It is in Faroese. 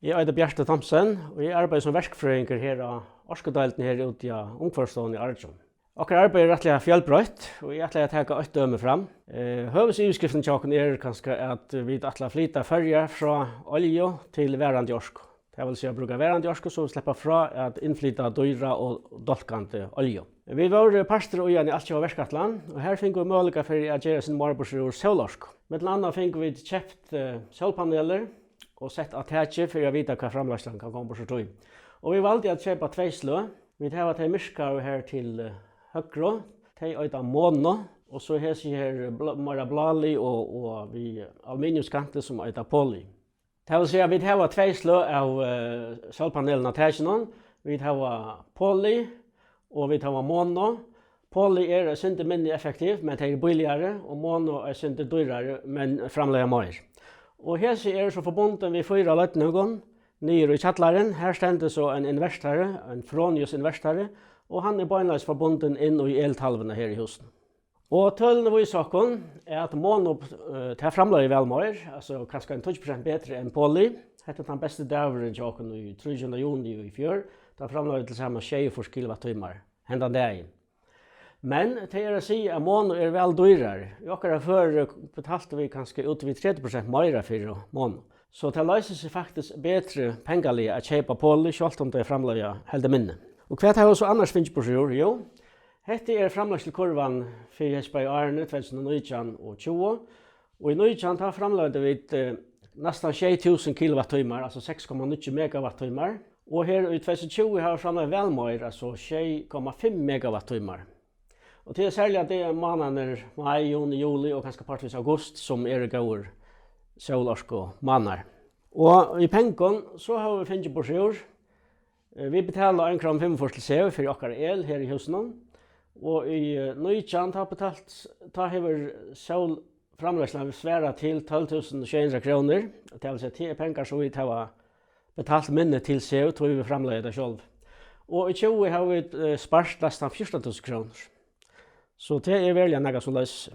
Jeg heter Bjarte Thomsen, og jeg arbeider som verkfrøyinger her av Orskedelten her ute i Ungforstående i Arjun. Akkurat arbeider rettelig fjellbrøtt, og jeg ætler å ta et døme fram. Høvesutskriften til oss kanskje at vi ætler å flytte førje fra olje til værende jorsk. Det vil si å bruke værende jorsk, så vi slipper fra at innflytte dyra og dolkante olje. Vi var parster og igjen i Altjøa Verskatland, og her finner vi mulighet for å gjøre sin morborser ur solorsk. Med til annet finner vi kjøpt solpaneler, og sett attachet for å vite hva framlagslene kan komme på så tog. Og vi valgte å kjøpe tvei slø. Vi tar til myrskar her til høyre, til øyta måne, og så her mer blali og vi aluminiumskante som øyta poli. Det vil si at vi tar tvei slø av solpanelen attachet. Vi tar poli, og vi tar måne. Poli synte mindre effektiv, men det billigere, og måne synte dyrere, men framlegger mer. Og her så forbundet vi 4 løytnøgon nere i kjattlaren. Her stender så en invertare, en Fronius invertare, og han beinleis forbundet inn i eltalvene her i husen. Og tølene vi saken at mono til framlegger vel mer, altså kanskje 20% bedre enn poli. Dette den beste dæveren til åken i 3. juni i fjør, da framlegger til sammen 24 kWh hendan dagen. Men det å si at mono vel dyrere. I akkurat før betalte vi kanskje ut vid 30% mer for mono. Så det løser seg faktisk bedre pengalig å kjøpe poli, selv om det framlegger helt minne. Og hva har vi så annars finnes på seg? Jo, dette framleggelseskurven for Hesberg Arne 2019 og 2020. Og i 2019 har framlegget vi nesten 6000 kWh, altså 6,9 MWh. Og her i 2020 har framlegget vel mer, altså 6,5 MWh. Og det særlig at det måneder mai, juni, juli og kanskje partvis august som går solorsk og måneder. Og i pengen så har vi finnet på seg. Vi betaler 1,45 kr til SEO for akkurat el her i husen. Og i Nøytjan har betalt, da har sol framleggelsene svære til 12.700 kroner. Det vil si at det penger som vi har betalt minne til SEO, tror vi framlegger det selv. Og i 20 har vi spart nesten 14.000 kroner. Så det veldig noe som løser.